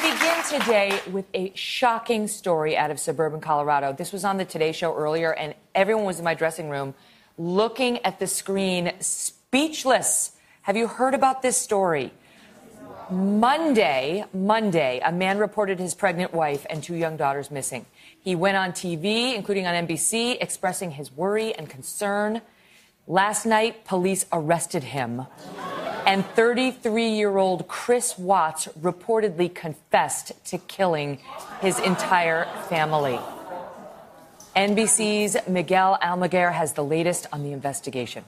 begin today with a shocking story out of suburban Colorado. This was on the Today Show earlier, and everyone was in my dressing room looking at the screen, speechless. Have you heard about this story? Monday, a man reported his pregnant wife and 2 young daughters missing. He went on TV, including on NBC, expressing his worry and concern. Last night, police arrested him. And 33-year-old Chris Watts reportedly confessed to killing his entire family. NBC's Miguel Almaguer has the latest on the investigation.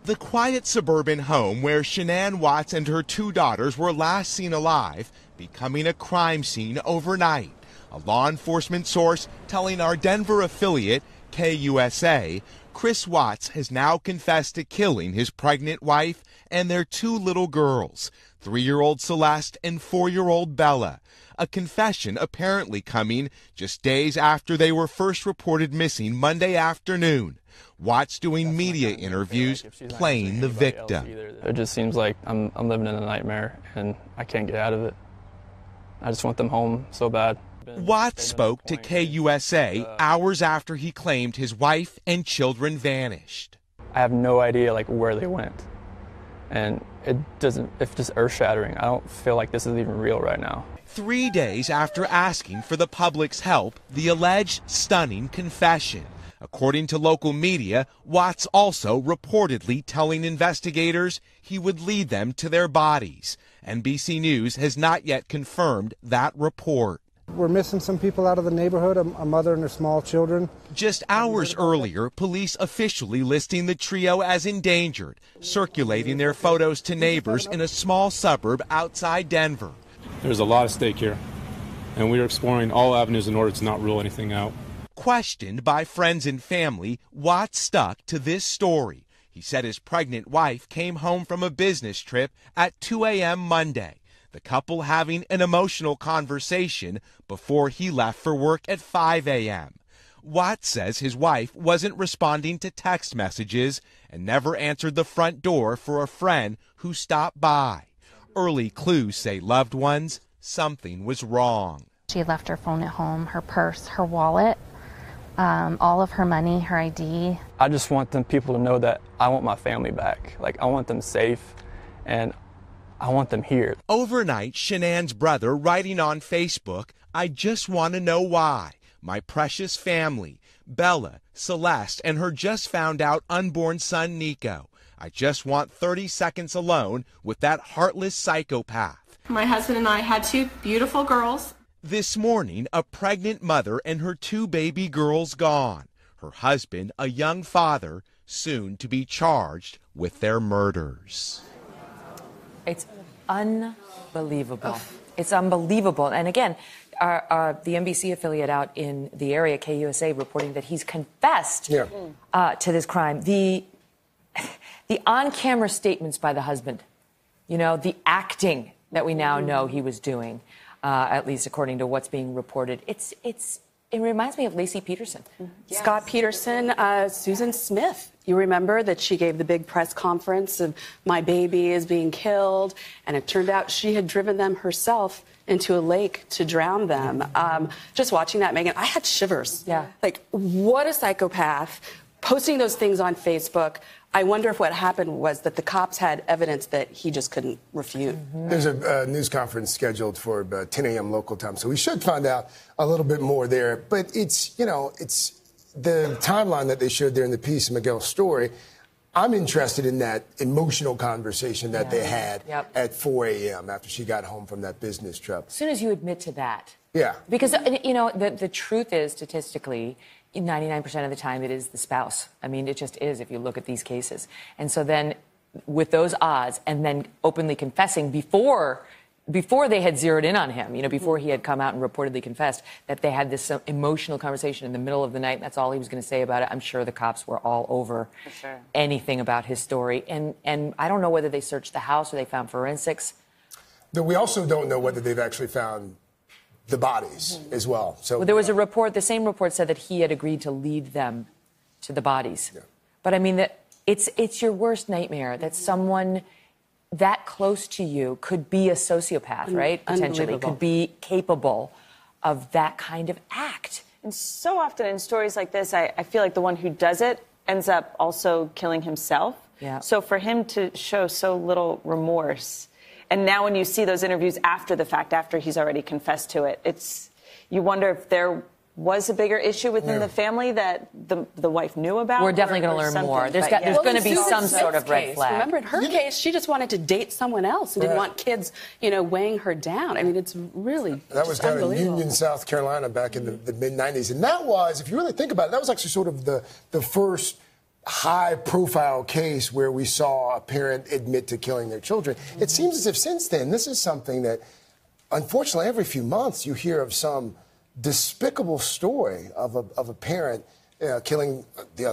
The quiet suburban home where Shanann Watts and her 2 daughters were last seen alive, becoming a crime scene overnight. A law enforcement source telling our Denver affiliate, KUSA, Chris Watts has now confessed to killing his pregnant wife and their 2 little girls, 3-year-old Celeste and 4-year-old Bella. A confession apparently coming just days after they were first reported missing Monday afternoon. Watts doing media interviews playing the victim. It just seems like I'm living in a nightmare and I can't get out of it. I just want them home so bad. Watts spoke to KUSA hours after he claimed his wife and children vanished. I have no idea where they went. And it's just earth-shattering. I don't feel like this is even real right now. 3 days after asking for the public's help, the alleged stunning confession. According to local media, Watts also reportedly telling investigators he would lead them to their bodies. NBC News has not yet confirmed that report. We're missing some people out of the neighborhood, a mother and her small children. Just hours earlier, police officially listing the trio as endangered, circulating their photos to neighbors in a small suburb outside Denver. There's a lot at stake here, and we are exploring all avenues in order to not rule anything out. Questioned by friends and family, Watts stuck to this story. He said his pregnant wife came home from a business trip at 2 a.m. Monday. The couple having an emotional conversation before he left for work at 5 a.m. Watts says his wife wasn't responding to text messages and never answered the front door for a friend who stopped by. Early clues say loved ones, something was wrong. She had left her phone at home, her purse, her wallet, all of her money, her ID. I just want them people to know that I want my family back. I want them safe, and I want them here. Overnight, Shanann's brother writing on Facebook, I just want to know why. My precious family, Bella, Celeste, and her just found out unborn son, Nico. I just want 30 seconds alone with that heartless psychopath. My husband and I had 2 beautiful girls. This morning, a pregnant mother and her 2 baby girls gone. Her husband, a young father, soon to be charged with their murders. It's unbelievable. It's unbelievable. And again, the NBC affiliate out in the area, KUSA, reporting that he's confessed to this crime. The on-camera statements by the husband, the acting that we now know he was doing, at least according to what's being reported, it reminds me of Laci Peterson. Yes. Scott Peterson, Susan Smith. You remember that she gave the big press conference of my baby is being killed, and it turned out she had driven them herself into a lake to drown them. Just watching that, Megyn, I had shivers. Yeah. What a psychopath. Posting those things on Facebook. I wonder if what happened was that the cops had evidence that he just couldn't refute. There's a news conference scheduled for 10 a.m. local time, so we should find out a little bit more there. But it's the timeline that they showed there in the piece, Miguel's story. I'm interested in that emotional conversation that they had at 4 a.m. after she got home from that business trip. As soon as you admit to that. Yeah. Because, the truth is, statistically, 99% of the time it is the spouse. I mean, it just is if you look at these cases. And so then with those odds and then openly confessing before they had zeroed in on him, before he had come out and reportedly confessed that they had this emotional conversation in the middle of the night, and that's all he was going to say about it. I'm sure the cops were all over anything about his story. And I don't know whether they searched the house or they found forensics. But we also don't know whether they've actually found the bodies as well. So there was a report, the same report said that he had agreed to lead them to the bodies. Yeah. But I mean, it's your worst nightmare that someone that close to you could be a sociopath, right? Potentially could be capable of that kind of act. And so often in stories like this, I feel like the one who does it ends up also killing himself. Yeah. So for him to show so little remorse, and now when you see those interviews after the fact, after he's already confessed to it, you wonder if there was a bigger issue within the family that the wife knew about. We're definitely going to learn more. There's going to be some sort of red flag. Remember, in her case, she just wanted to date someone else and didn't want kids, weighing her down. I mean, it's really that was down in Union, South Carolina, back in the mid-'90s, and that was, if you really think about it, that was actually sort of the first high-profile case where we saw a parent admit to killing their children. It seems as if since then, this is something that, unfortunately, every few months you hear of some despicable story of a parent killing the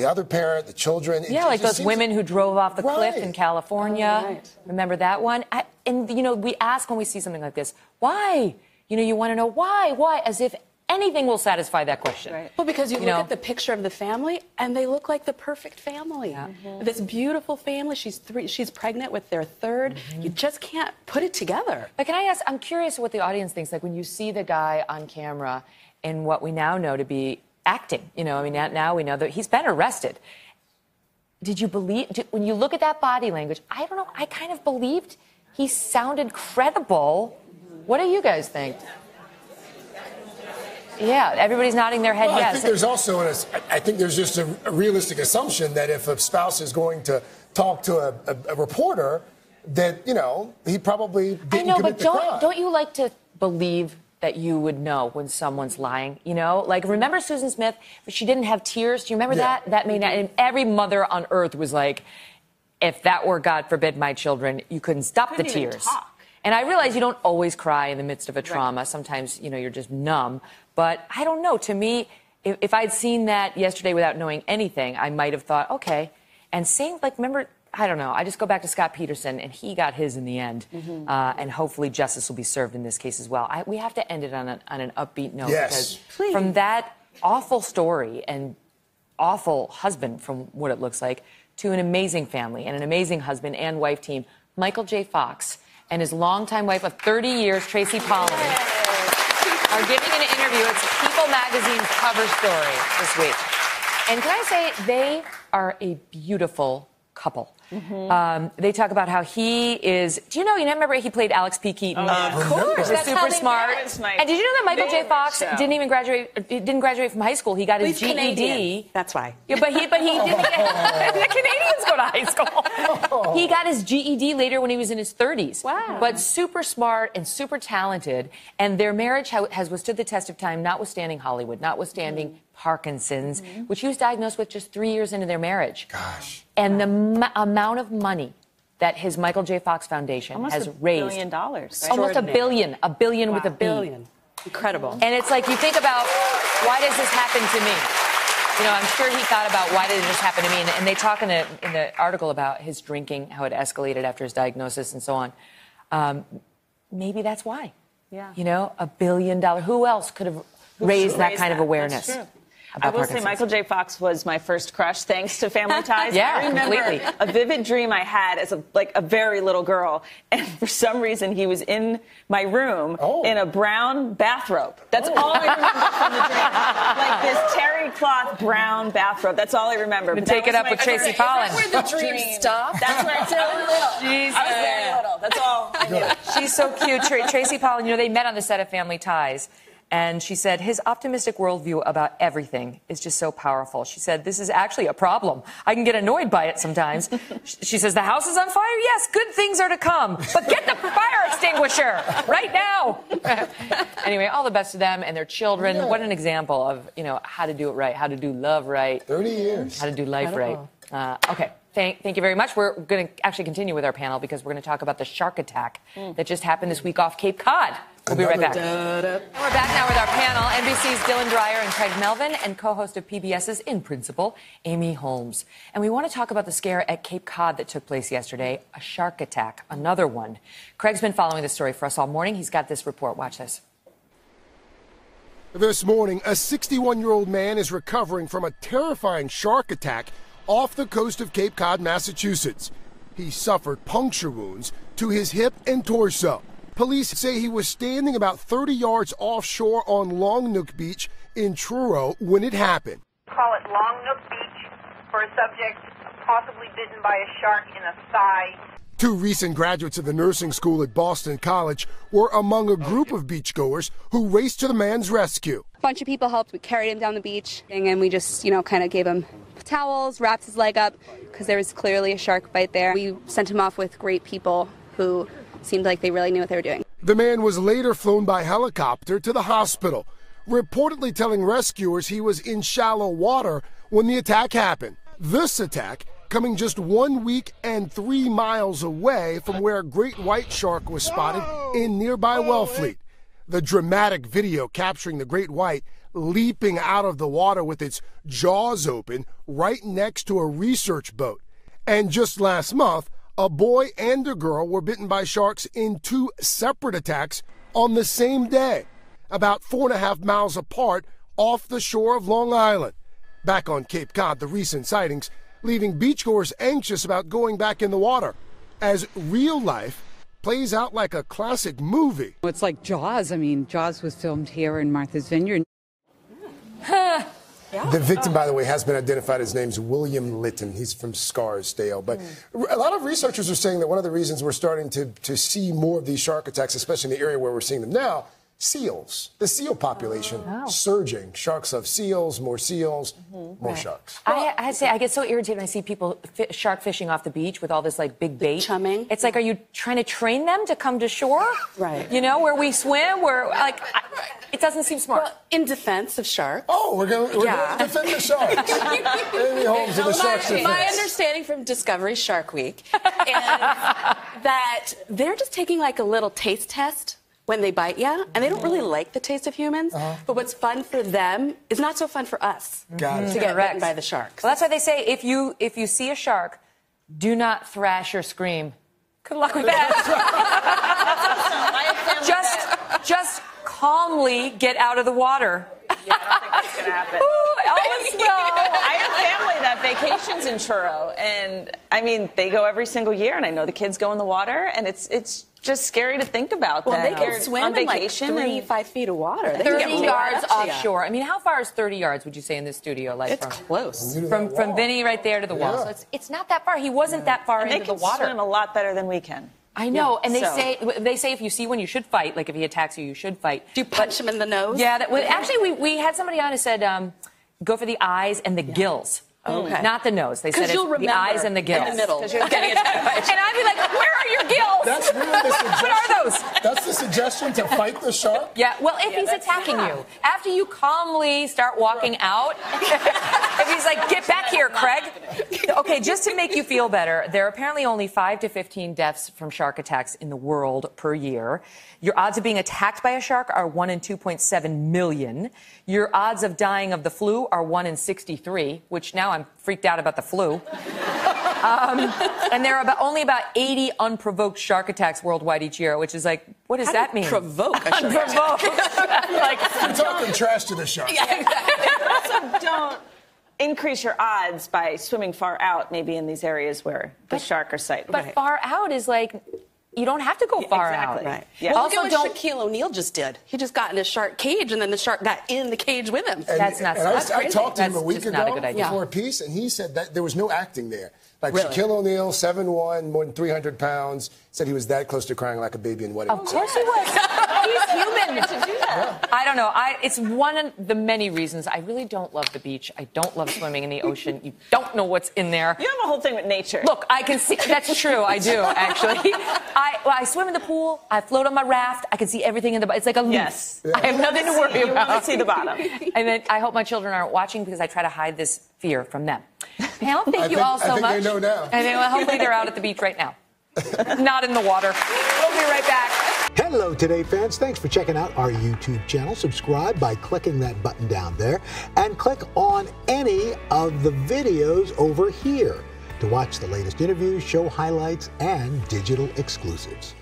other parent, the children. Yeah, like those women who drove off the cliff in California. Oh, right. Remember that one? We ask when we see something like this, why? You want to know why? As if anything will satisfy that question. Right. Well, because you look at the picture of the family, and they look like the perfect family. Yeah. This beautiful family. She's pregnant with their third. You just can't put it together. But can I ask, I'm curious what the audience thinks, like when you see the guy on camera in what we now know to be acting. Now we know that he's been arrested. Did you believe, when you look at that body language, I don't know, I kind of believed he sounded credible. What do you guys think? Yeah, everybody's nodding their head yes. I think there's also, I think there's just a realistic assumption that if a spouse is going to talk to a reporter, that, he probably didn't commit the crime. Don't you like to believe that you would know when someone's lying? Like, remember Susan Smith? She didn't have tears. Do you remember that? That made and every mother on earth was like, if that were, God forbid, my children, you couldn't stop the tears. Talk. And I realize you don't always cry in the midst of a trauma. Right. Sometimes, you're just numb. But I don't know. To me, if I'd seen that yesterday without knowing anything, I might have thought, okay. And same, remember, I don't know. I just go back to Scott Peterson, and he got his in the end. And hopefully justice will be served in this case as well. We have to end it on an upbeat note. Yes. Because from that awful story and awful husband, from what it looks like, to an amazing family and an amazing husband and wife team, Michael J. Fox and his longtime wife of 30 years, Tracy Pollan, are giving an interview. It's People Magazine's cover story this week. And can I say, they are a beautiful couple. They talk about how he is. Do you remember he played Alex P. Keaton? Of course, that's super smart. And did you know that Michael J. Fox didn't graduate from high school? He got his GED. Canadian. That's why. Yeah, but he didn't. The Canadians go to high school. He got his GED later when he was in his 30s. Wow. But super smart and super talented, and their marriage has withstood the test of time, notwithstanding Hollywood, notwithstanding Parkinson's, which he was diagnosed with just 3 years into their marriage. Gosh. And the amount of money that his Michael J. Fox Foundation has raised. $1 billion. Right? Almost $1 billion. $1 billion with a B. Billion. Incredible. And it's like, you think about, why does this happen to me? I'm sure he thought about, why did this happen to me? And they talk in the article about his drinking, how it escalated after his diagnosis and so on. Maybe that's why. Yeah. $1 billion. Who else could have raised that kind of awareness? That's true. I will say Michael J. Fox was my first crush, thanks to Family Ties. Yeah, I remember completely. a vivid dream I had as a very little girl, and for some reason he was in my room in a brown bathrobe. That's all I remember from the dream. Like this terry cloth brown bathrobe. That's all I remember. But take it up with Tracy Pollan. Where the dream stopped? That's where I was very little. I was very little. That's all I knew. She's so cute. Tracy Pollan, they met on the set of Family Ties. And she said, his optimistic worldview about everything is just so powerful. She said, this is actually a problem. I can get annoyed by it sometimes. She says, the house is on fire? Yes, good things are to come. But get the fire extinguisher right now. Anyway, all the best to them and their children. Yeah. What an example of, how to do it right, how to do love right. 30 years. How to do life right. Okay. Thank you very much. We're going to actually continue with our panel because we're going to talk about the shark attack that just happened this week off Cape Cod. We'll be right back. And we're back now with our panel, NBC's Dylan Dreyer and Craig Melvin, and co-host of PBS's In Principle, Amy Holmes. And we want to talk about the scare at Cape Cod that took place yesterday, a shark attack, another one. Craig's been following this story for us all morning. He's got this report. Watch this. This morning, a 61-year-old man is recovering from a terrifying shark attack off the coast of Cape Cod, Massachusetts. He suffered puncture wounds to his hip and torso. Police say he was standing about 30 yards offshore on Long Nook Beach in Truro when it happened. Call it Long Nook Beach for a subject possibly bitten by a shark in the thigh. 2 recent graduates of the nursing school at Boston College were among a group of beachgoers who raced to the man's rescue. A bunch of people helped. We carried him down the beach, and we just, kind of gave him towels, wrapped his leg up, because there was clearly a shark bite there. We sent him off with great people who seemed like they really knew what they were doing. The man was later flown by helicopter to the hospital, reportedly telling rescuers he was in shallow water when the attack happened. This attack coming just 1 week and 3 miles away from where a great white shark was spotted in nearby Wellfleet. The dramatic video capturing the great white leaping out of the water with its jaws open right next to a research boat. And just last month, a boy and a girl were bitten by sharks in 2 separate attacks on the same day, about 4.5 miles apart off the shore of Long Island. Back on Cape Cod, the recent sightings leaving beachgoers anxious about going back in the water as real life plays out like a classic movie. It's like Jaws. I mean, Jaws was filmed here in Martha's Vineyard. The victim, by the way, has been identified. His name's William Litton. He's from Scarsdale. But a lot of researchers are saying that one of the reasons we're starting to see more of these shark attacks, especially in the area where we're seeing them now, seals. The seal population surging. Sharks love seals, more sharks. I say I get so irritated when I see people shark fishing off the beach with all this like big bait. Chumming. It's like, are you trying to train them to come to shore? Right. Where we swim, where like it doesn't seem smart. Well, in defense of sharks. Oh, we're going to defend the sharks. Amy Holmes of the Sharks Defense. My understanding from Discovery Shark Week is that they're just taking like a little taste test when they bite you, and they don't really like the taste of humans. But what's fun for them is not so fun for us to get bitten by the sharks. Well, that's why they say if you see a shark, do not thrash or scream. Good luck with that. Just calmly get out of the water. Yeah, I don't think that's going to happen. I have family that vacations in Truro, and I mean, they go every single year, and I know the kids go in the water, and it's just scary to think about. Well, they can swim on vacation in like 5 feet of water. 30 yards offshore. I mean, how far is 30 yards, would you say, in this studio? Like it's close. From Vinny right there to the wall. So it's not that far. He wasn't that far into the water. They can swim a lot better than we can. I know, and they say if you see one, you should fight. Like if he attacks you, you should fight. Do you punch him in the nose? Yeah. Actually, we had somebody on who said go for the eyes and the gills. Okay. Not the nose. They said it's the eyes and the gills. In the middle. And I'd be like, where are your gills? That's really the suggestion. What are those? That's the suggestion, to fight the shark? Yeah, well, if he's attacking you, after you calmly start walking out, if he's like, get back here, Craig. Okay, just to make you feel better, there are apparently only 5 to 15 deaths from shark attacks in the world per year. Your odds of being attacked by a shark are 1 in 2.7 million. Your odds of dying of the flu are 1 in 63, which now I'm freaked out about the flu. And there are only about 80 unprovoked shark attacks worldwide each year, which is like, what does that mean? Provoke a shark Unprovoked. Like, you're talking trash to the shark. Yeah, exactly. Also, don't increase your odds by swimming far out, maybe in these areas where the shark are sighted. But far out is like, you don't have to go far out. Right. Yeah. Well, look at what Shaquille O'Neal just did. He just got in a shark cage, and then the shark got in the cage with him. That's not. I talked to him a week ago before a piece, and he said that there was no acting there. Like Really? Shaquille O'Neal, 7'1", more than 300 pounds, said he was that close to crying like a baby in wedding. Of course he was. He's human to do that. Yeah. I don't know. It's one of the many reasons I really don't love the beach. I don't love swimming in the ocean. You don't know what's in there. You have a whole thing with nature. Look, I can see. That's true. I do, actually. I swim in the pool. I float on my raft. I can see everything in the. It's like a loop. Yes. Yeah. I have nothing to worry about. You want to see the bottom. And then I hope my children aren't watching because I try to hide this fear from them. Panel, thank you all so much. I think they know now. And hopefully they're out at the beach right now. Not in the water. We'll be right back. Hello, Today fans. Thanks for checking out our YouTube channel. Subscribe by clicking that button down there and click on any of the videos over here to watch the latest interviews, show highlights, and digital exclusives.